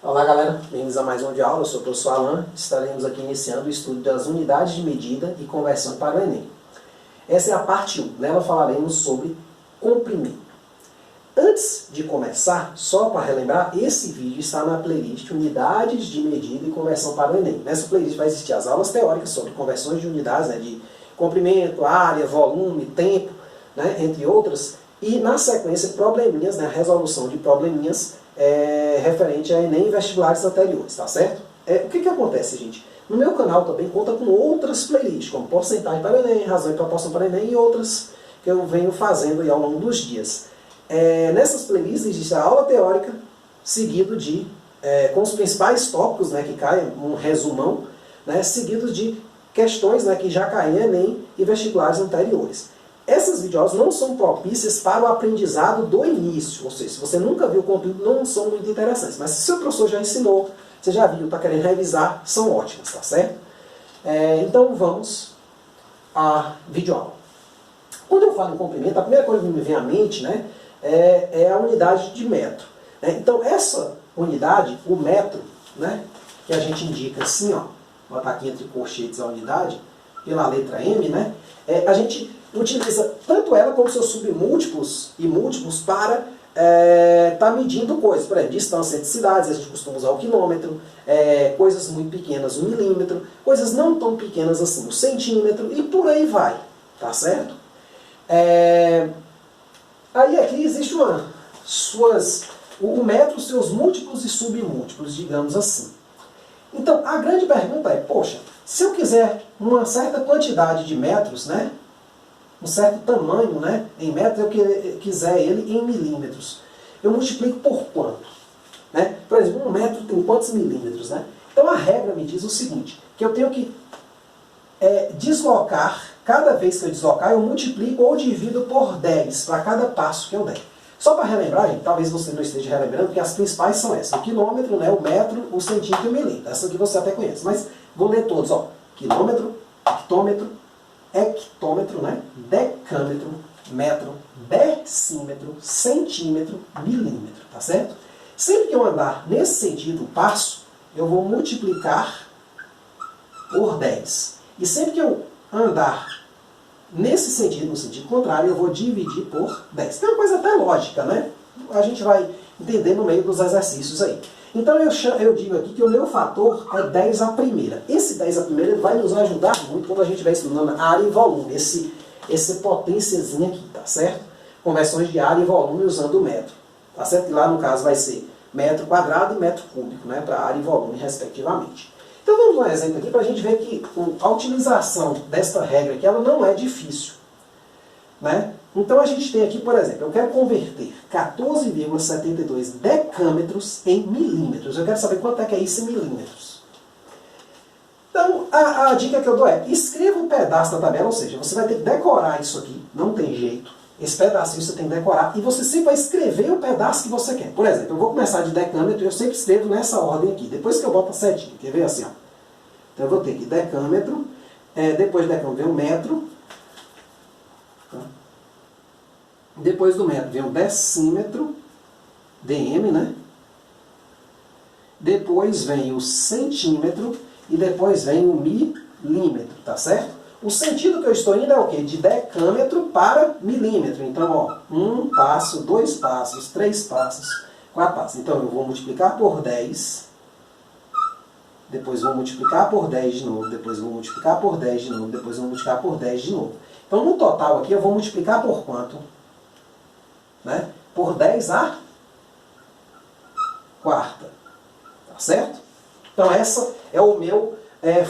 Olá galera, bem-vindos a mais uma aula, eu sou o professor Alan, estaremos aqui iniciando o estudo das unidades de medida e conversão para o Enem. Essa é a parte 1, nela falaremos sobre comprimento. Antes de começar, só para relembrar, esse vídeo está na playlist Unidades de Medida e Conversão para o Enem. Nessa playlist vai existir as aulas teóricas sobre conversões de unidades, de comprimento, área, volume, tempo, entre outras, e na sequência probleminhas, resolução de probleminhas referente a Enem e vestibulares anteriores, tá certo? O que acontece, gente? No meu canal também conta com outras playlists, como porcentagem para o Enem, razão e proporção para o Enem e outras que eu venho fazendo aí ao longo dos dias. Nessas playlists existe a aula teórica, seguido de, com os principais tópicos que caem, um resumão, seguido de questões que já caem em Enem e vestibulares anteriores. Essas videoaulas não são propícias para o aprendizado do início, ou seja, se você nunca viu o conteúdo, não são muito interessantes. Mas se o seu professor já ensinou, você já viu, está querendo revisar, são ótimas, tá certo? Então vamos à videoaula. Quando eu falo em comprimento, a primeira coisa que me vem à mente é a unidade de metro. Então essa unidade, o metro, que a gente indica assim, ó, vou botar aqui entre colchetes a unidade, pela letra M, a gente utiliza tanto ela como seus submúltiplos e múltiplos para estar medindo coisas. Por exemplo, distância entre cidades, a gente costuma usar o quilômetro, coisas muito pequenas, o milímetro, coisas não tão pequenas assim, o centímetro, e por aí vai, tá certo? Aí aqui existe o metro, seus múltiplos e submúltiplos, digamos assim. Então, a grande pergunta é, poxa, se eu quiser uma certa quantidade de metros, um certo tamanho em metros, eu quiser ele em milímetros, eu multiplico por quanto? Por exemplo, um metro tem quantos milímetros? Então a regra me diz o seguinte, que eu tenho que deslocar, cada vez que eu deslocar, eu multiplico ou divido por 10 para cada passo que eu der. Só para relembrar, gente, talvez você não esteja relembrando, porque as principais são essas, o quilômetro, o metro, o centímetro e o milímetro. Essa aqui você até conhece, mas vou ler todos, ó. Quilômetro, hectômetro, decâmetro, metro, decímetro, centímetro, milímetro, tá certo? Sempre que eu andar nesse sentido, passo, eu vou multiplicar por 10. E sempre que eu andar nesse sentido, no sentido contrário, eu vou dividir por 10. Tem uma coisa até lógica, A gente vai entender no meio dos exercícios aí. Então eu digo aqui que o meu fator é 10 à primeira. Esse 10 à primeira vai nos ajudar muito quando a gente vai estudando área e volume. Essa potênciazinha aqui, tá certo? Conversões de área e volume usando o metro. Tá certo? E lá no caso vai ser metro quadrado e metro cúbico, para área e volume, respectivamente. Então vamos dar um exemplo aqui para a gente ver que a utilização desta regra aqui, ela não é difícil. Então a gente tem aqui, por exemplo, eu quero converter 14,72 decâmetros em milímetros. Eu quero saber quanto é que é isso em milímetros. Então a dica que eu dou é, escreva um pedaço da tabela, ou seja, você vai ter que decorar isso aqui, não tem jeito. Esse pedacinho você tem que decorar e você sempre vai escrever o pedaço que você quer. Por exemplo, eu vou começar de decâmetro e eu sempre escrevo nessa ordem aqui, depois que eu boto a setinha, quer ver assim, ó. Então eu vou ter que decâmetro, depois do decâmetro vem o metro, depois do metro vem o decímetro, dm, depois vem o centímetro e depois vem o milímetro, tá certo? O sentido que eu estou indo é o quê? De decâmetro para milímetro. Então, ó, 1 passo, 2 passos, 3 passos, 4 passos. Então eu vou multiplicar por 10, depois vou multiplicar por 10 de novo, depois vou multiplicar por 10 de novo, depois vou multiplicar por 10 de novo. Então no total aqui eu vou multiplicar por quanto? Por 10 à quarta. Tá certo? Então essa é o meu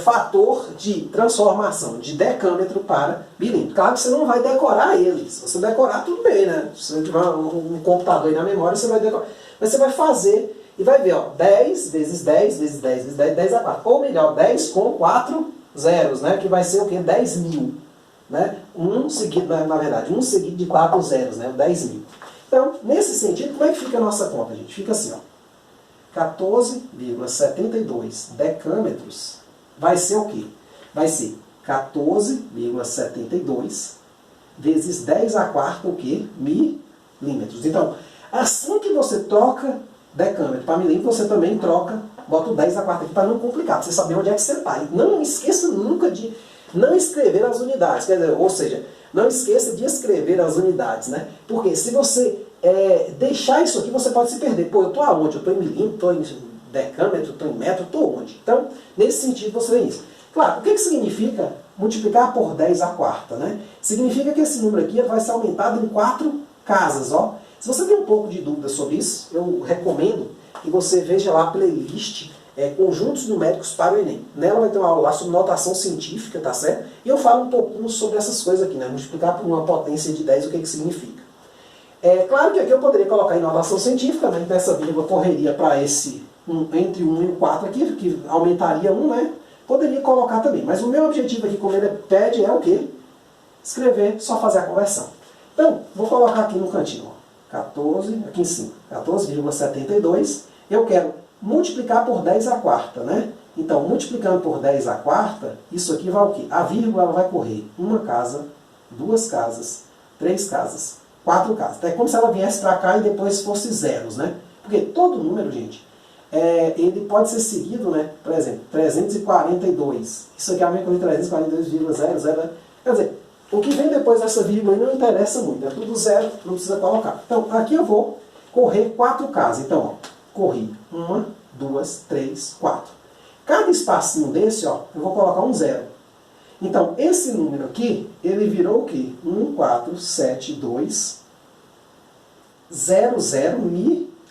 fator de transformação de decâmetro para milímetro. Claro que você não vai decorar ele. Se você decorar, tudo bem, Se você tiver um computador aí na memória, você vai decorar. Mas você vai fazer e vai ver, ó, 10 vezes 10 vezes 10 vezes 10, 10 à quarta. Ou melhor, 10 com 4 zeros, que vai ser o quê? 10 mil. Um seguido, na verdade, um seguido de 4 zeros, 10 mil. Então, nesse sentido, como é que fica a nossa conta, gente? Fica assim, ó. 14,72 decâmetros vai ser o quê? Vai ser 14,72 vezes 10 à quarta, o quê? Milímetros. Então, assim que você troca decâmetro para milímetro, você também troca, bota o 10 à quarta aqui para não complicar, para você saber onde é que você está. E não esqueça nunca de não escrever as unidades, quer dizer, ou seja, não esqueça de escrever as unidades, né? Porque se você deixar isso aqui, você pode se perder. Pô, eu estou aonde? Eu estou em milímetro, estou em decâmetro, estou em metro, estou onde? Então, nesse sentido, você tem isso. Claro, o que significa multiplicar por 10 à quarta, né? Significa que esse número aqui vai ser aumentado em 4 casas, ó. Se você tem um pouco de dúvida sobre isso, eu recomendo que você veja lá a playlist Conjuntos Numéricos para o Enem. Nela vai ter uma aula lá sobre notação científica, tá certo? E eu falo um pouquinho sobre essas coisas aqui, né? Multiplicar por uma potência de 10, o que significa. Claro que aqui eu poderia colocar em notação científica, né? Então essa vírgula correria para esse entre 1 e o 4 aqui, que aumentaria 1, né? Poderia colocar também. Mas o meu objetivo aqui, como ele pede, é o quê? Escrever, só fazer a conversão. Então, vou colocar aqui no cantinho, ó. 14, aqui em cima, 14,72. Eu quero multiplicar por 10 à quarta, né? Então, multiplicando por 10 à quarta, isso aqui vai o quê? A vírgula ela vai correr uma casa, 2 casas, 3 casas, 4 casas. Então, é como se ela viesse para cá e depois fosse zeros, né? Porque todo número, gente, ele pode ser seguido, né? Por exemplo, 342. Isso aqui é a mesma coisa de 342,00, né? Quer dizer, o que vem depois dessa vírgula não interessa muito, é tudo zero, não precisa colocar. Então, aqui eu vou correr 4 casas. Então, ó, corri 1, 2, 3, 4. Cada espacinho desse, ó, eu vou colocar um zero. Então, esse número aqui, ele virou o quê? 147200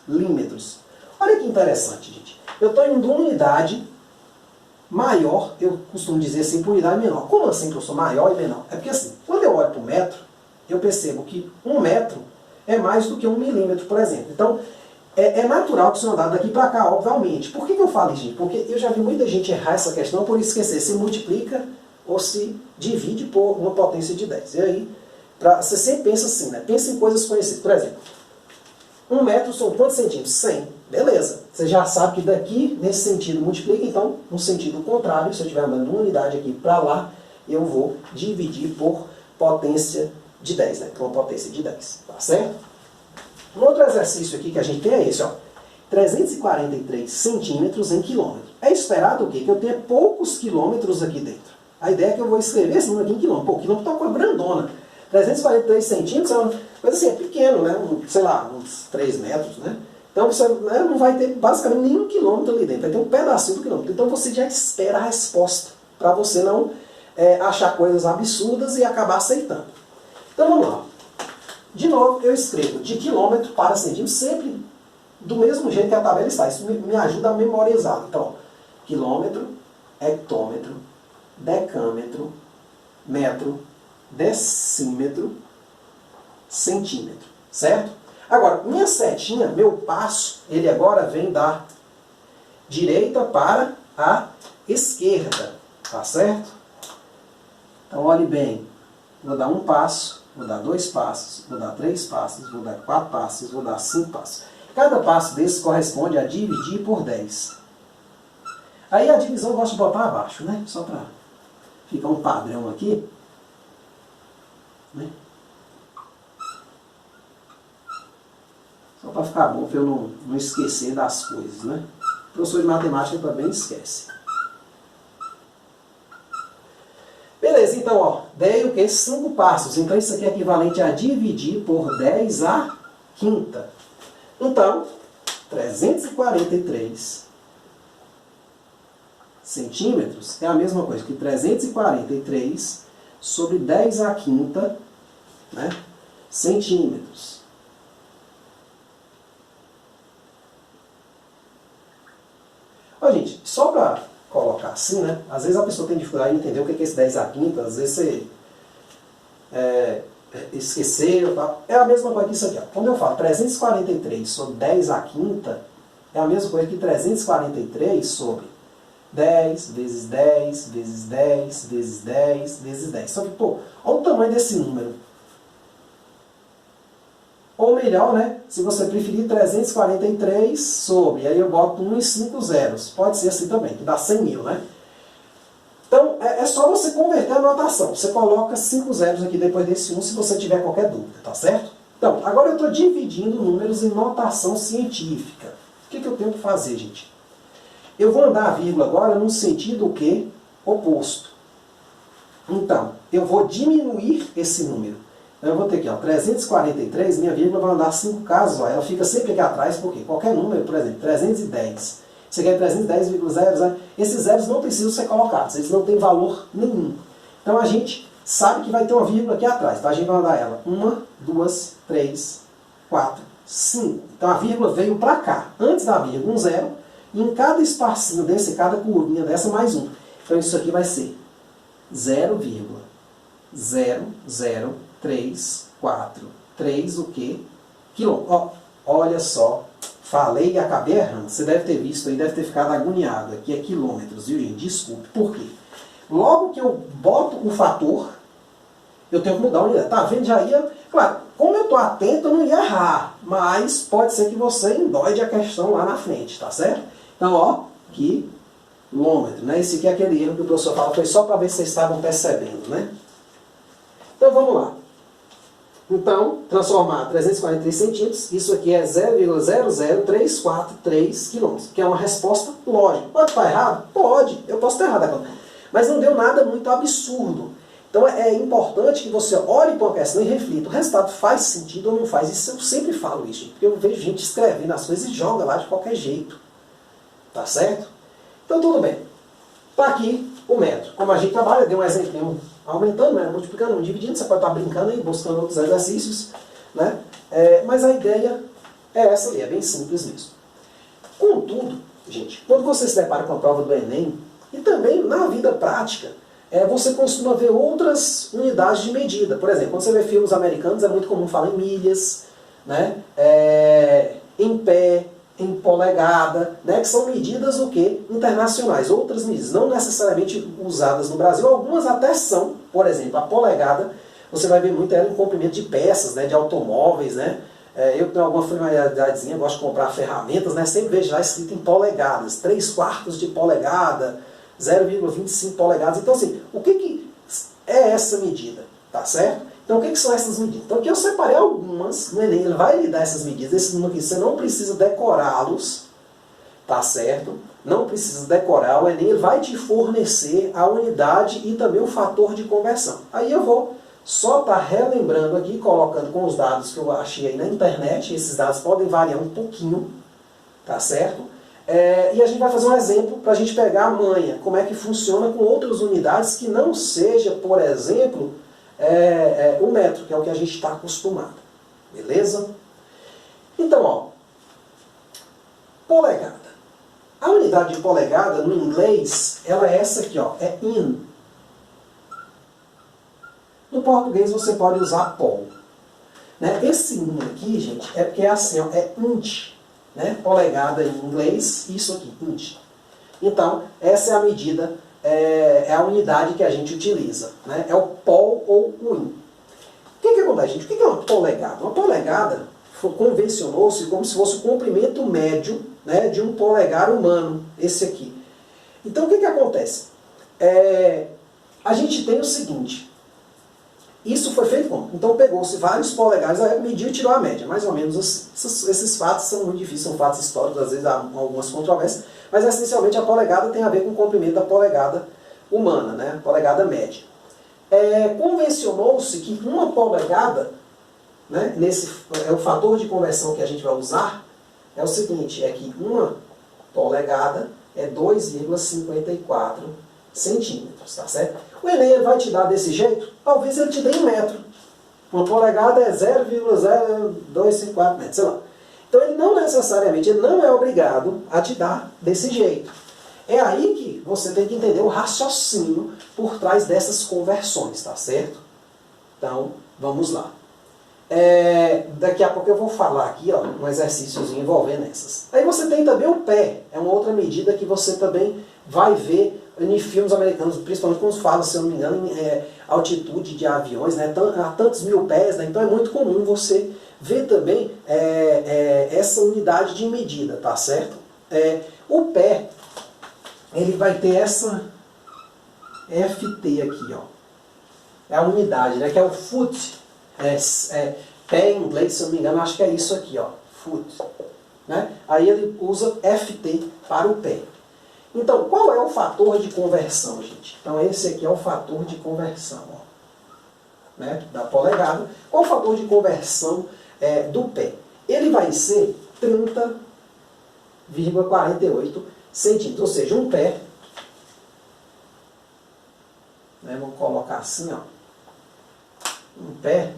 milímetros. Olha que interessante, gente. Eu estou indo de uma unidade maior, eu costumo dizer assim, por unidade menor. Como assim que eu sou maior e menor? É porque assim, quando eu olho para o metro, eu percebo que 1 metro é mais do que 1 milímetro, por exemplo. Então, é natural que isso é andado daqui para cá, obviamente. Por que eu falo isso, gente? Porque eu já vi muita gente errar essa questão por esquecer se multiplica ou se divide por uma potência de 10. E aí, você sempre pensa assim, né? Pensa em coisas conhecidas. Por exemplo, 1 metro são quantos centímetros? 100. Beleza. Você já sabe que daqui, nesse sentido, multiplica. Então, no sentido contrário, se eu estiver andando de uma unidade aqui para lá, eu vou dividir por potência de 10, né? Por uma potência de 10. Tá certo? Um outro exercício aqui que a gente tem é esse, ó. 343 centímetros em quilômetro. É esperado o quê? Que eu tenha poucos quilômetros aqui dentro. A ideia é que eu vou escrever esse número aqui em quilômetro. Pô, o quilômetro está com uma grandona. 343 centímetros é uma coisa assim, é pequeno, né? Sei lá, uns 3 metros, né? Então você não vai ter basicamente nenhum quilômetro ali dentro. Vai ter um pedacinho do quilômetro. Então você já espera a resposta. Para você não achar coisas absurdas e acabar aceitando. Então vamos lá. De novo, eu escrevo de quilômetro para centímetro, sempre do mesmo jeito que a tabela está. Isso me ajuda a memorizar. Então, quilômetro, hectômetro, decâmetro, metro, decímetro, centímetro. Certo? Agora, minha setinha, meu passo, ele agora vem da direita para a esquerda. Tá certo? Então, olhe bem. Vou dar um passo. Vou dar 2 passos, vou dar 3 passos, vou dar 4 passos, vou dar 5 passos. Cada passo desses corresponde a dividir por 10. Aí a divisão eu gosto de botar abaixo, né? Só para ficar um padrão aqui. Né? Só para ficar bom, para eu não esquecer das coisas, né? O professor de matemática também esquece. Beleza, então, ó, dei o quê? 5 passos. Então, isso aqui é equivalente a dividir por 10 à quinta. Então, 343 centímetros é a mesma coisa que 343 sobre 10 à quinta, né, centímetros. Ó, gente, só para colocar assim, né? Às vezes a pessoa tem dificuldade em entender o que é esse 10 à quinta, às vezes você esqueceu, tá? É a mesma coisa que isso aqui, ó. Quando eu falo 343 sobre 10 à quinta, é a mesma coisa que 343 sobre 10 vezes 10 vezes 10 vezes 10 vezes 10. Só que, pô, olha o tamanho desse número. Ou melhor, né? Se você preferir 343 sobre, aí eu boto 1 e 5 zeros. Pode ser assim também, que dá 100 mil, né? Então, é só você converter a notação. Você coloca 5 zeros aqui depois desse 1 se você tiver qualquer dúvida, tá certo? Então, agora eu estou dividindo números em notação científica. eu tenho que fazer, gente? Eu vou andar a vírgula agora no sentido o quê? Oposto. Então, eu vou diminuir esse número. Então eu vou ter aqui, ó, 343, minha vírgula vai andar 5 casas, ó, ela fica sempre aqui atrás, porque qualquer número, por exemplo, 310, você quer 310,0, esses zeros não precisam ser colocados, eles não têm valor nenhum. Então a gente sabe que vai ter uma vírgula aqui atrás, então a gente vai andar ela 1, 2, 3, 4, 5. Então a vírgula veio para cá, antes da vírgula um zero, e em cada espacinho desse, cada curvinha dessa, mais um. Então isso aqui vai ser 0,0034 o quê? Quilômetro. Ó, olha só, falei e acabei errando. Você deve ter visto aí, deve ter ficado agoniado. Aqui é quilômetros, viu, gente? Desculpe. Por quê? Logo que eu boto o fator, eu tenho que mudar a unidade. Tá vendo? Já ia... Claro, como eu estou atento, eu não ia errar. Mas pode ser que você endoide a questão lá na frente, tá certo? Então, ó, quilômetro, né? Esse aqui é aquele erro que o professor fala, foi só para ver se vocês estavam percebendo, né? Então, vamos lá. Então, transformar 343 centímetros, isso aqui é 0,00343 quilômetros, que é uma resposta lógica. Pode estar errado? Pode, eu posso estar errado agora. Mas não deu nada muito absurdo. Então é importante que você olhe para uma questão e reflita. O resultado faz sentido ou não faz? Isso eu sempre falo isso, porque eu vejo gente escrevendo as coisas e joga lá de qualquer jeito. Tá certo? Então tudo bem. Está aqui o metro. Como a gente trabalha, deu um exemplo aumentando, né? Multiplicando, dividindo, você pode estar brincando aí, buscando outros exercícios, né? Mas a ideia é essa ali, é bem simples mesmo. Contudo, gente, quando você se depara com a prova do Enem, e também na vida prática, você costuma ver outras unidades de medida. Por exemplo, quando você vê filmes americanos, é muito comum falar em milhas, né? Em pé, em polegada, né? Que são medidas o quê? Internacionais. Outras medidas, não necessariamente usadas no Brasil, algumas até são. Por exemplo, a polegada, você vai ver muito ela em comprimento de peças, né? De automóveis, né? Eu tenho alguma familiaridadezinha, gosto de comprar ferramentas, né? Sempre vejo lá escrito em polegadas, 3/4 de polegada, 0,25 polegadas. Então, assim, o que é essa medida? Tá certo? Então, o que são essas medidas? Então, aqui eu separei algumas, no Enem ele vai lhe dar essas medidas, esses números aqui, você não precisa decorá-los, tá certo? Não precisa decorar, o Enem ele vai te fornecer a unidade e também o fator de conversão. Aí eu vou só estar relembrando aqui, colocando com os dados que eu achei aí na internet, esses dados podem variar um pouquinho, tá certo? E a gente vai fazer um exemplo para a gente pegar a manha, como é que funciona com outras unidades que não seja, por exemplo, o metro, que é o que a gente está acostumado. Beleza? Então, ó, polegada. A unidade de polegada, no inglês, ela é essa aqui, ó, é in. No português você pode usar pol. Né? Esse in aqui, gente, é porque é assim, ó, é inch. Né? Polegada em inglês, isso aqui, inch. Então, essa é a medida, é a unidade que a gente utiliza. Né? É o pol ou o in. O que acontece, gente? O que é uma polegada? Uma polegada convencionou-se como se fosse o comprimento médio, né, de um polegar humano, esse aqui. Então, o que acontece? A gente tem o seguinte, isso foi feito como? Então pegou-se vários polegares, aí mediu e tirou a média, mais ou menos assim. Esses fatos são muito difíceis, são fatos históricos, às vezes há algumas controvérsias, mas essencialmente a polegada tem a ver com o comprimento da polegada humana, né? Polegada média. Convencionou-se que uma polegada, né, o fator de conversão que a gente vai usar, é o seguinte, é que uma polegada é 2,54 centímetros, tá certo? O Enem vai te dar desse jeito? Talvez ele te dê em metro. Uma polegada é 0,0254 metros, sei lá. Então ele não necessariamente, ele não é obrigado a te dar desse jeito. É aí que você tem que entender o raciocínio por trás dessas conversões, tá certo? Então, vamos lá. Daqui a pouco eu vou falar aqui, ó, um exercíciozinho envolvendo essas. Aí você tem também o pé, é uma outra medida que você também vai ver em filmes americanos, principalmente quando fala, se eu não me engano, em altitude de aviões, né, a tantos mil pés, né, então é muito comum você ver também essa unidade de medida, tá certo? O pé, ele vai ter essa FT aqui, ó, é a unidade, né, que é o foot, pé em inglês, se eu não me engano, acho que é isso aqui, ó, foot. né? Aí ele usa FT para o pé. Então, qual é o fator de conversão, gente? Então, esse aqui é o fator de conversão, ó, né, da polegada. Qual o fator de conversão do pé? Ele vai ser 30,48 centímetros, ou seja, um pé, né, vamos colocar assim, ó, um pé,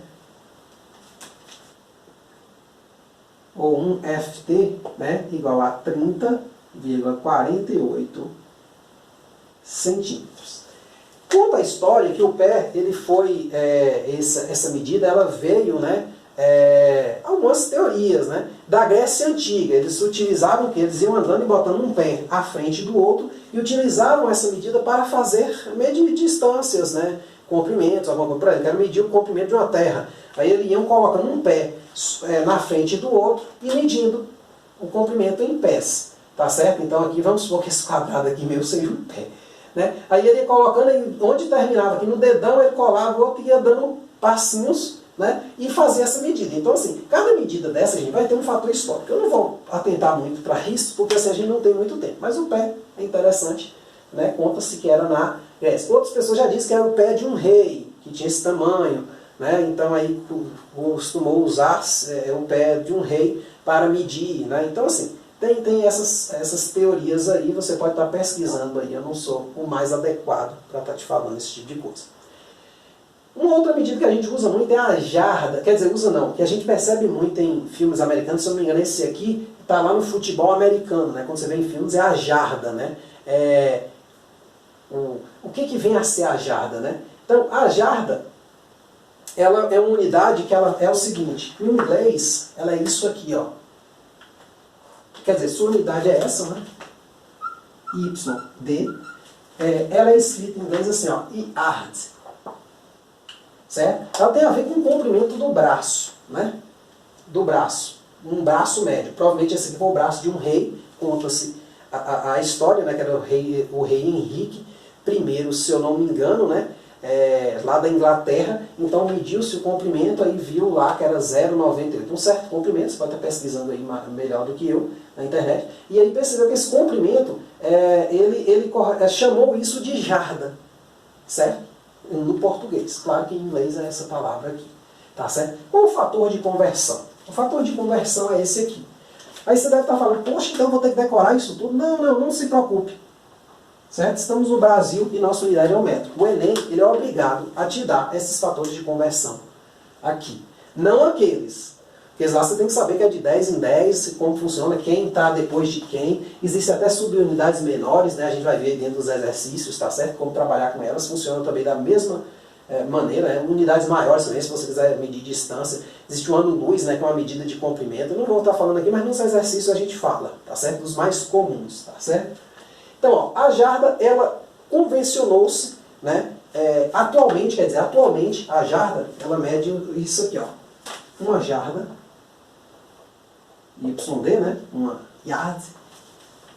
ou um FT, né, igual a 30,48 centímetros. Conta a história que o pé, ele foi, essa medida, ela veio, né, algumas teorias, né, da Grécia Antiga. Eles utilizavam que eles iam andando e botando um pé à frente do outro e utilizavam essa medida para medir distâncias, né, comprimentos, alguma coisa. Por exemplo, quero medir o comprimento de uma terra. Aí eles iam colocando um pé na frente do outro e medindo o comprimento em pés, tá certo? Então aqui vamos supor que esse quadrado aqui meu seja um pé, né? Aí ele ia colocando, onde terminava aqui no dedão, ele colava o outro e ia dando passinhos, né, e fazia essa medida. Então assim, cada medida dessa, a gente vai ter um fator histórico. Eu não vou atentar muito para isso, porque assim, a gente não tem muito tempo. Mas o pé é interessante, né? Conta-se que era na Grécia. Outras pessoas já dizem que era o pé de um rei, que tinha esse tamanho, né? Então aí costumou usar o pé de um rei para medir, né? Então assim, tem essas teorias aí, você pode estar pesquisando aí, eu não sou o mais adequado para estar te falando esse tipo de coisa. Uma outra medida que a gente usa muito é a jarda, quer dizer, usa não, que a gente percebe muito em filmes americanos, se eu não me engano esse aqui está lá no futebol americano, né? Quando você vê em filmes é a jarda, né? O que vem a ser a jarda, né? Então a jarda, ela é uma unidade que ela é o seguinte, em inglês ela é isso aqui, ó. Quer dizer, sua unidade é essa, né? YD. Ela é escrita em inglês assim, ó, yard. Certo? Ela tem a ver com o comprimento do braço, né? Do braço. Um braço médio. Provavelmente esse aqui foi o braço de um rei. Conta-se a história, né? Que era o rei Henrique I, se eu não me engano, né? Lá da Inglaterra. Então mediu-se o comprimento, aí viu lá que era 0,98. Um certo comprimento, você pode estar pesquisando aí melhor do que eu na internet. E aí percebeu que esse comprimento, ele chamou isso de jarda, certo? No português. Claro que em inglês é essa palavra aqui. Tá certo? Qual o fator de conversão? O fator de conversão é esse aqui. Aí você deve estar falando, poxa, então eu vou ter que decorar isso tudo? Não se preocupe. Certo? Estamos no Brasil e nossa unidade é o metro. O Enem, ele é obrigado a te dar esses fatores de conversão aqui. Não aqueles. Porque lá você tem que saber que é de 10 em 10, como funciona, quem está depois de quem. Existem até subunidades menores, né? A gente vai ver dentro dos exercícios, tá certo? Como trabalhar com elas. Funciona também da mesma maneira, né? Unidades maiores também, se você quiser medir distância. Existe o ano-luz, né? Que é uma medida de comprimento. Eu não vou estar falando aqui, mas nos exercícios a gente fala, tá certo? Dos mais comuns, tá certo? Então, ó, a jarda, ela convencionou-se, né? Atualmente a jarda, ela mede isso aqui, ó. Uma jarda, YD, né? Uma yard,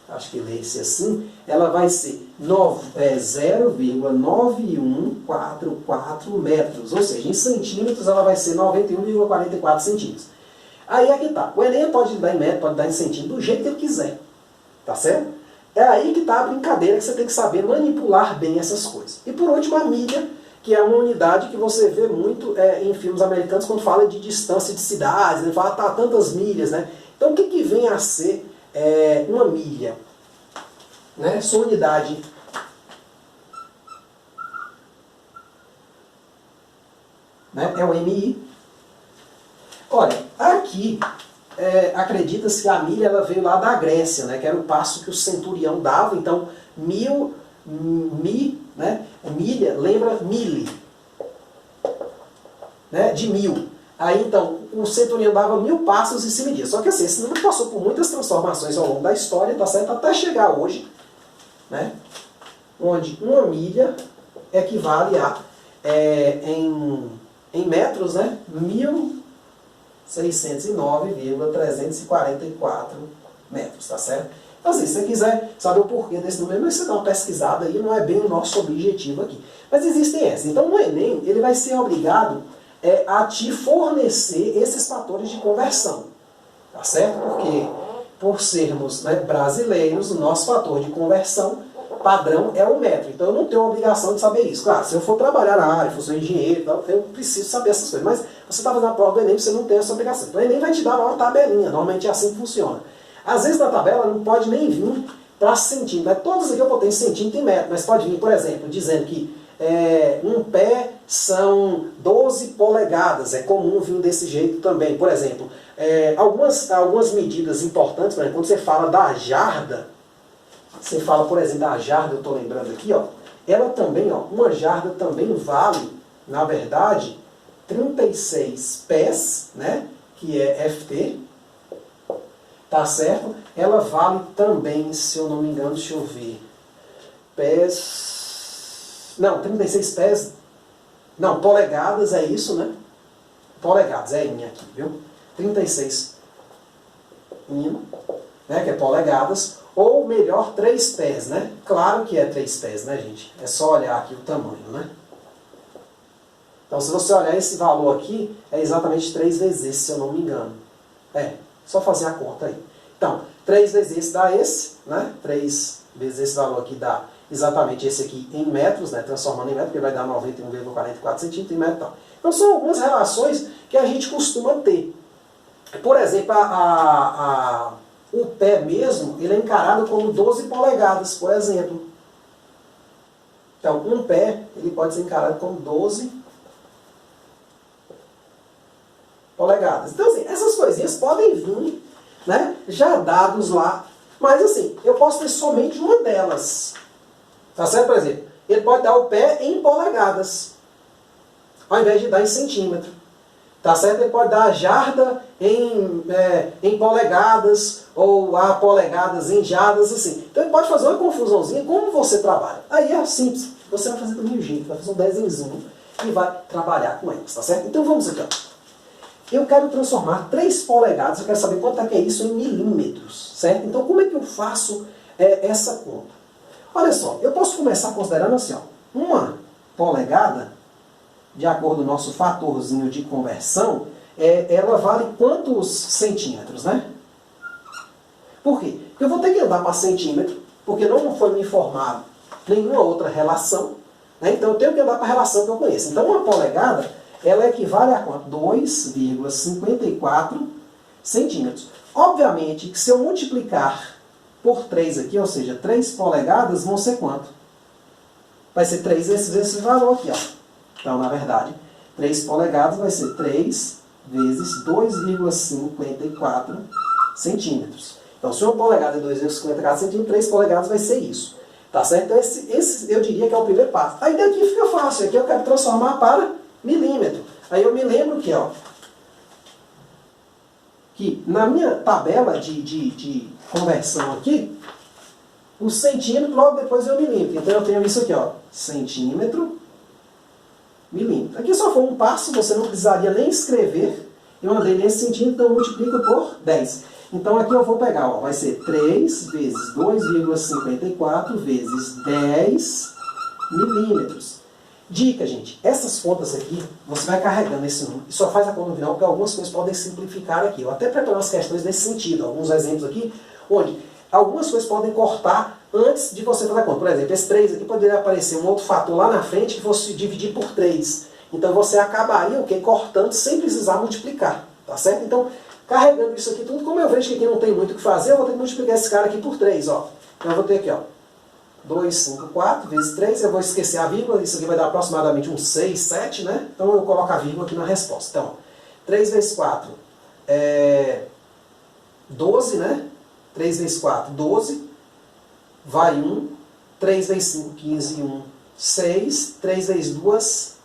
acho que lê-se assim, ela vai ser 0,9144 metros, ou seja, em centímetros ela vai ser 91,44 centímetros. Aí é que tá, o Enem pode dar em metro, pode dar em centímetro, do jeito que ele quiser, tá certo? É aí que está a brincadeira, que você tem que saber manipular bem essas coisas. E por último, a milha, que é uma unidade que você vê muito em filmes americanos quando fala de distância de cidades, né? Fala, tá, tantas milhas, né? Então o que vem a ser uma milha? Né? Sua unidade né? É o MI. Olha, aqui acredita-se que a milha ela veio lá da Grécia, né? Que era o passo que o centurião dava, então né? Milha lembra mille, né? De 1000. Aí então o centurião dava 1000 passos e se media. Só que assim, esse número passou por muitas transformações ao longo da história, tá certo? Até chegar hoje, né? Onde uma milha equivale a, em metros, né? 1.609,344 metros, tá certo? Então, assim, se você quiser saber o porquê desse número, você dá uma pesquisada aí, não é bem o nosso objetivo aqui. Mas existem essas. Então, o Enem, ele vai ser obrigado a te fornecer esses fatores de conversão, tá certo? Porque por sermos, né, brasileiros, o nosso fator de conversão padrão é o metro. Então eu não tenho a obrigação de saber isso. Claro, se eu for trabalhar na área, for ser engenheiro, então, eu preciso saber essas coisas. Mas você está fazendo a prova do Enem, você não tem essa obrigação. Então o Enem vai te dar uma tabelinha. Normalmente é assim que funciona. Às vezes na tabela não pode nem vir para centímetro. Né? Todos aqui eu botei centímetro e metro, mas pode vir, por exemplo, dizendo que um pé são 12 polegadas. É comum vir desse jeito também. Por exemplo, algumas medidas importantes, por exemplo, quando você fala da jarda, você fala, por exemplo, da jarda, eu estou lembrando aqui, ó, ela também, ó, uma jarda também vale, na verdade, 36 pés, né, que é FT, tá certo? Ela vale também, se eu não me engano, deixa eu ver, pés, não, 36 pés, não, polegadas é isso, né? Polegadas, é inha aqui, viu? 36 inha, né, que é polegadas, ou melhor, 3 pés, né? Claro que é 3 pés, né, gente? É só olhar aqui o tamanho, né? Então, se você olhar esse valor aqui, é exatamente 3 vezes esse, se eu não me engano. Só fazer a conta aí. Então, 3 vezes esse dá esse, né? 3 vezes esse valor aqui dá exatamente esse aqui em metros, né? Transformando em metro, porque vai dar 91,44 centímetros em metro. Então, são algumas relações que a gente costuma ter. Por exemplo, o pé mesmo, ele é encarado como 12 polegadas, por exemplo. Então, um pé, ele pode ser encarado como 12 polegadas. Então, assim, essas coisinhas podem vir, né, já dados lá, mas assim, eu posso ter somente uma delas. Tá certo? Por exemplo, ele pode dar o pé em polegadas, ao invés de dar em centímetro. Tá certo? Ele pode dar a jarda em polegadas, ou a polegadas em jardas, assim. Então ele pode fazer uma confusãozinha como você trabalha. Aí é simples. Você vai fazer do meu jeito, vai fazer um desenhozinho e vai trabalhar com eles, tá certo? Então vamos aqui, ó. Eu quero transformar 3 polegadas, eu quero saber quanto é que é isso em milímetros, certo? Então como é que eu faço essa conta? Olha só, eu posso começar considerando assim, ó, uma polegada, de acordo com o nosso fatorzinho de conversão, ela vale quantos centímetros, né? Por quê? Porque eu vou ter que andar para centímetro, porque não foi me informado nenhuma outra relação, né? Então eu tenho que andar para a relação que eu conheço. Então uma polegada, ela equivale a quanto? 2,54 centímetros. Obviamente que se eu multiplicar por 3 aqui, ou seja, 3 polegadas, vão ser quanto? Vai ser 3 vezes esse valor aqui, ó. Então, na verdade, 3 polegadas vai ser 3 vezes 2,54 centímetros. Então, se uma polegada é 2,54 centímetros, 3 polegadas vai ser isso. Tá certo? Então, esse eu diria que é o primeiro passo. Aí daqui fica fácil. Aqui eu quero transformar para milímetro. Aí eu me lembro que, ó, que na minha tabela de conversão aqui, o centímetro, logo depois eu milímetro. Então, eu tenho isso aqui, ó, centímetro, milímetro. Aqui só foi um passo, você não precisaria nem escrever. Eu andei nesse sentido, então eu multiplico por 10. Então aqui eu vou pegar, ó, vai ser 3 vezes 2,54 vezes 10 milímetros. Dica, gente, essas contas aqui, você vai carregando esse número e só faz a conta no final, porque algumas coisas podem simplificar aqui. Eu até preparei umas questões nesse sentido, alguns exemplos aqui, onde algumas coisas podem cortar antes de você fazer a conta. Por exemplo, esse 3 aqui poderia aparecer um outro fator lá na frente que fosse dividir por 3. Então você acabaria o quê? Cortando sem precisar multiplicar. Tá certo? Então, carregando isso aqui tudo, como eu vejo que aqui não tem muito o que fazer, eu vou ter que multiplicar esse cara aqui por 3. Ó. Então eu vou ter aqui, ó, 254 vezes 3, eu vou esquecer a vírgula, isso aqui vai dar aproximadamente uns 6, 7, né? Então eu coloco a vírgula aqui na resposta. Então, 3 vezes 4 é 12, né? 3 vezes 4, 12. Vai 1. 3 vezes 5, 15 e 1, 6. 3 vezes 2,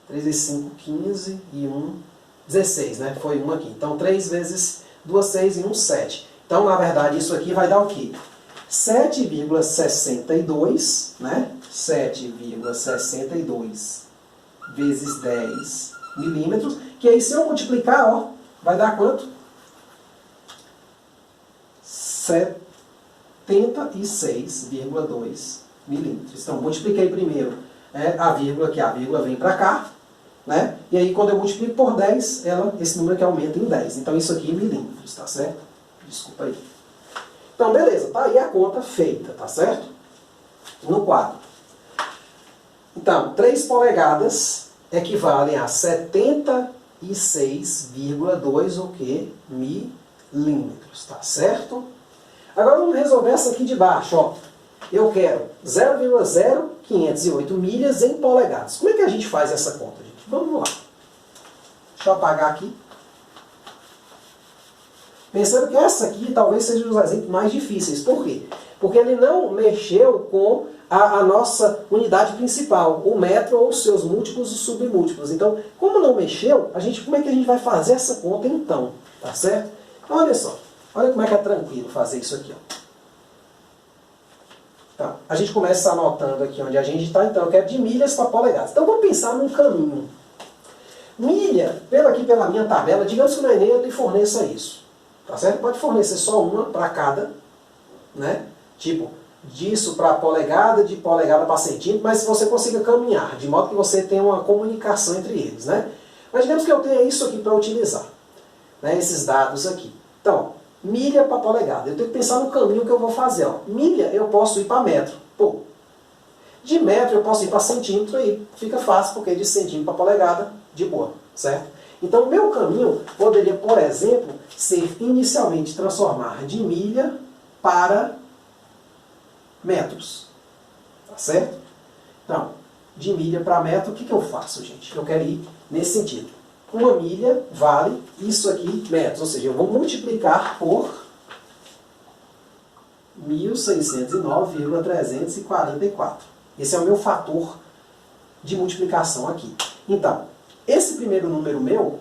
3 vezes 5, 15 e 1, 16, né? Foi 1 aqui. Então, 3 vezes 2, 6 e 1, 7. Então, na verdade, isso aqui vai dar o quê? 7,62, né? 7,62 vezes 10 milímetros. Que aí, se eu multiplicar, ó, vai dar quanto? 76,2 milímetros. Então, multipliquei primeiro a vírgula, que a vírgula vem para cá, né? E aí quando eu multiplico por 10, esse número aqui aumenta em 10. Então isso aqui é milímetros, tá certo? Desculpa aí. Então beleza, tá aí a conta feita, tá certo? No quadro. Então, 3 polegadas equivalem a 76,2 o quê? Milímetros, tá certo? Agora vamos resolver essa aqui de baixo, ó. Eu quero 0,0508 milhas em polegadas. Como é que a gente faz essa conta, gente? Vamos lá. Deixa eu apagar aqui. Pensando que essa aqui talvez seja um dos exemplos mais difíceis. Por quê? Porque ele não mexeu com a nossa unidade principal, o metro ou os seus múltiplos e submúltiplos. Então, como não mexeu, como é que a gente vai fazer essa conta então? Tá certo? Então, olha só. Olha como é que é tranquilo fazer isso aqui, ó. Então, a gente começa anotando aqui onde a gente está. Então, eu quero de milhas para polegadas. Então, vamos pensar num caminho. Milha, aqui pela minha tabela, digamos que o Enem lhe forneça isso. Tá certo? Pode fornecer só uma para cada, né? Tipo, disso para polegada, de polegada para centímetro, mas se você consiga caminhar, de modo que você tenha uma comunicação entre eles, né? Mas digamos que eu tenha isso aqui para utilizar, né? Esses dados aqui. Então, milha para polegada. Eu tenho que pensar no caminho que eu vou fazer. Ó. Milha eu posso ir para metro. Pô, de metro eu posso ir para centímetro e fica fácil, porque de centímetro para polegada, de boa, certo? Então, o meu caminho poderia, por exemplo, ser inicialmente transformar de milha para metros. Tá certo? Então, de milha para metro, o que eu faço, gente? Eu quero ir nesse sentido. Uma milha vale isso aqui, metros. Ou seja, eu vou multiplicar por 1.609,344. Esse é o meu fator de multiplicação aqui. Então, esse primeiro número meu,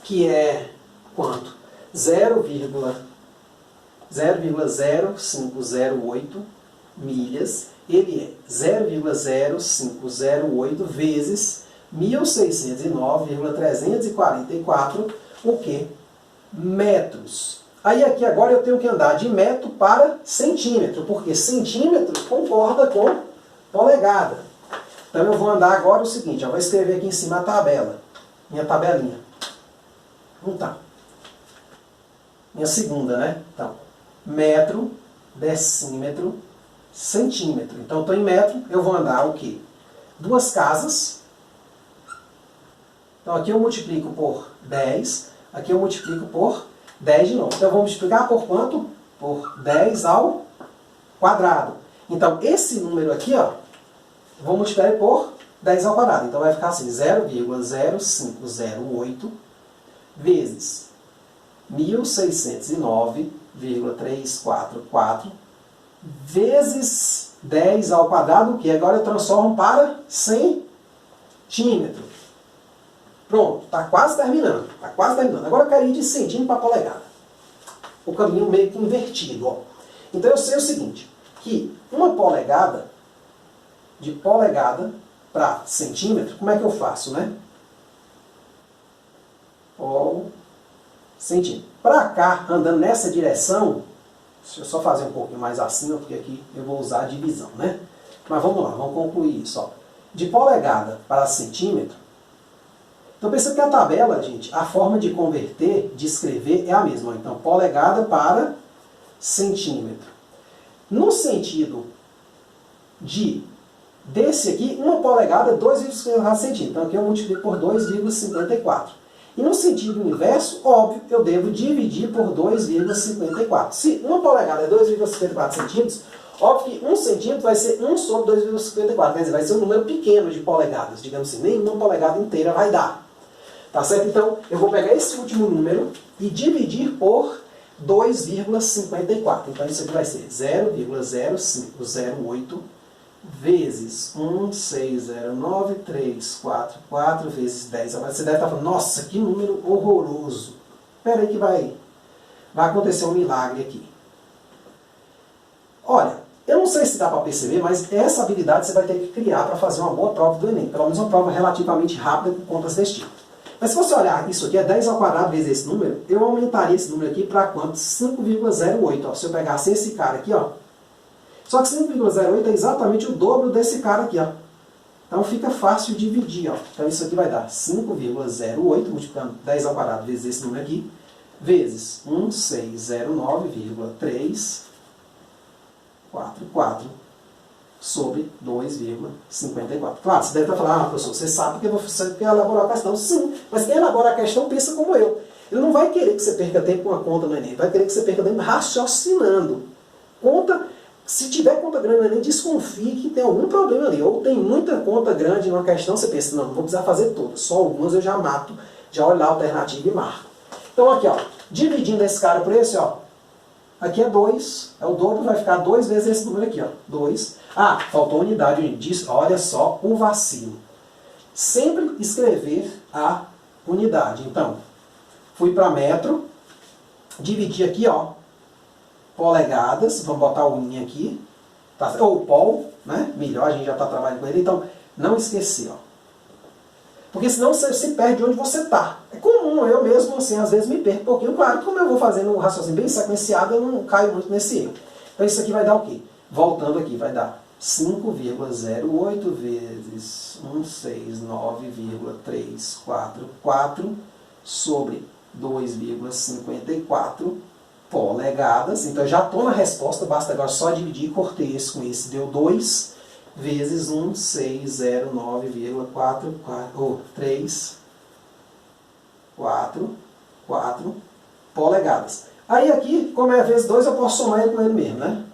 que é quanto? 0,0508 milhas, ele é 0,0508 vezes 1.609,344, o que? Metros. Aí aqui agora eu tenho que andar de metro para centímetro, porque centímetro concorda com polegada. Então eu vou andar agora o seguinte, eu vou escrever aqui em cima a tabela, minha tabelinha. Então, minha segunda, né? Então, metro, decímetro, centímetro. Então eu estou em metro, eu vou andar o quê? 2 casas. Então aqui eu multiplico por 10, aqui eu multiplico por 10 de novo. Então eu vou multiplicar por quanto? Por 10 ao quadrado. Então esse número aqui, ó, eu vou multiplicar por 10 ao quadrado. Então vai ficar assim, 0,0508 vezes 1.609,344 vezes 10 ao quadrado, que agora eu transformo para centímetro. Pronto, está quase terminando. Está quase terminando. Agora eu quero ir de centímetro para polegada. O caminho meio que invertido. Ó. Então eu sei o seguinte, que uma polegada, de polegada para centímetro, como é que eu faço, né? Centímetro. Para cá, andando nessa direção, deixa eu só fazer um pouquinho mais acima, porque aqui eu vou usar a divisão, né? Mas vamos lá, vamos concluir isso. Ó. De polegada para centímetro, então pensa que a tabela, gente, a forma de converter, de escrever é a mesma. Então, polegada para centímetro. No sentido desse aqui, uma polegada é 2,54 centímetros. Então aqui eu multiplico por 2,54. E no sentido inverso, óbvio, eu devo dividir por 2,54. Se uma polegada é 2,54 centímetros, óbvio que 1 centímetro vai ser 1 sobre 2,54. Quer dizer, vai ser um número pequeno de polegadas. Digamos assim, nenhuma polegada inteira vai dar. Tá certo? Então, eu vou pegar esse último número e dividir por 2,54. Então, isso aqui vai ser 0,0508 vezes 1.609,344 vezes 10. Agora você deve estar falando, nossa, que número horroroso. Espera aí que vai acontecer um milagre aqui. Olha, eu não sei se dá para perceber, mas essa habilidade você vai ter que criar para fazer uma boa prova do Enem. Pelo menos uma prova relativamente rápida com contas desse tipo. Mas se você olhar isso aqui, é 10 ao quadrado vezes esse número, eu aumentaria esse número aqui para quanto? 5,08. Se eu pegasse esse cara aqui, ó. Só que 5,08 é exatamente o dobro desse cara aqui, ó. Então fica fácil dividir, ó. Então isso aqui vai dar 5,08, multiplicando 10 ao quadrado vezes esse número aqui, vezes 1609,344 sobre 2,54. Claro, você deve estar falando, professor, você sabe que você elaborou a questão. Sim, mas quem elabora a questão pensa como eu. Ele não vai querer que você perca tempo com a conta no Enem, vai querer que você perca tempo raciocinando. Se tiver conta grande no Enem, desconfie que tem algum problema ali. Ou tem muita conta grande numa questão, você pensa, não vou precisar fazer todas, só algumas eu já mato, já olho lá a alternativa e marco. Então aqui, ó, dividindo esse cara por esse, ó, aqui é 2, é o dobro, vai ficar 2 vezes esse número aqui, ó, 2. Ah, faltou unidade, gente. Olha só o vacilo. Sempre escrever a unidade. Então, fui para metro, dividi aqui, ó, polegadas, vamos botar o unha aqui, tá? Ou pol, né? Melhor, a gente já está trabalhando com ele, então não esquecer, ó. Porque senão você se perde onde você está. É comum, eu mesmo, assim, às vezes me perco um pouquinho. Claro, como eu vou fazendo um raciocínio bem sequenciado, eu não caio muito nesse erro. Então isso aqui vai dar o quê? Voltando aqui, vai dar 5,08 vezes 169,344 sobre 2,54 polegadas. Então já estou na resposta, basta agora só dividir, cortei esse com esse, deu 2 vezes 1609,344 polegadas. Aí aqui, como é vezes 2, eu posso somar ele com ele mesmo, né?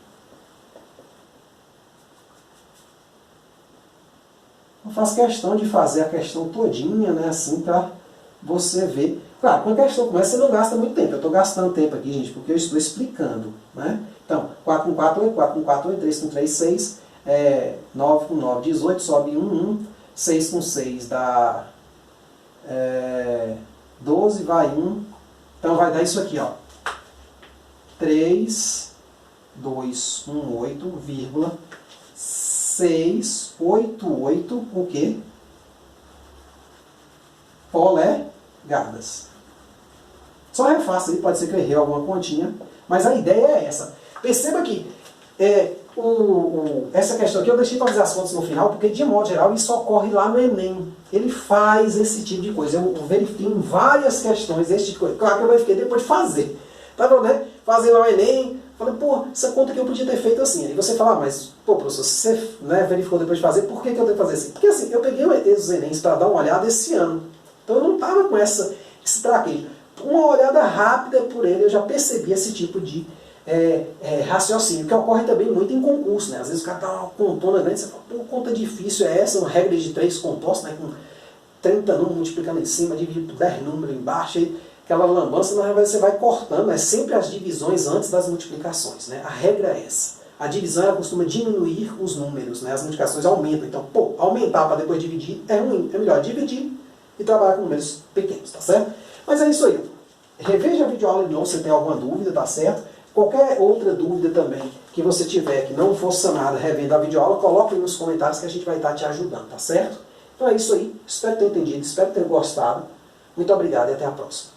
Eu faço questão de fazer a questão todinha, né, assim, para você ver. Claro, quando a questão começa, você não gasta muito tempo. Eu estou gastando tempo aqui, gente, porque eu estou explicando, né? Então, 4 com 4, 8, 4 com 4, 8, 3 com 3, 6, 9 com 9, 18, sobe 1, 1, 6 com 6 dá 12, vai 1. Então vai dar isso aqui, ó. 3218,688 o quê? Polegadas. Só refaça aí, pode ser que eu errei alguma continha, mas a ideia é essa. Perceba que essa questão aqui eu deixei para fazer as contas no final, porque de modo geral isso ocorre lá no Enem. Ele faz esse tipo de coisa. Eu verifiquei em várias questões esse tipo de coisa. Claro que eu verifiquei depois de fazer. Tá bom, né? Fazer lá o Enem, falei, pô, essa conta que eu podia ter feito assim. Aí você fala, mas, pô, professor, você, né, verificou depois de fazer, por que eu tenho que fazer assim? Porque assim, eu peguei os Enems para dar uma olhada esse ano. Então eu não estava com esse traquejo. Uma olhada rápida por ele, eu já percebi esse tipo de raciocínio, que ocorre também muito em concurso, né? Às vezes o cara dá uma contona grande, você fala, pô, conta difícil é essa, uma regra de 3 compostos, né? Com 30 números multiplicando em cima, dividido por 10 números embaixo, aí, aquela lambança, na verdade você vai cortando, é sempre as divisões antes das multiplicações, né? A regra é essa. A divisão ela costuma diminuir os números, né? As multiplicações aumentam. Então, pô, aumentar para depois dividir é ruim. É melhor dividir e trabalhar com números pequenos, tá certo? Mas é isso aí. Reveja a videoaula de novo se tem alguma dúvida, tá certo? Qualquer outra dúvida também que você tiver que não for sanada revendo a videoaula, coloque aí nos comentários que a gente vai estar te ajudando, tá certo? Então é isso aí. Espero ter entendido, espero ter gostado. Muito obrigado e até a próxima.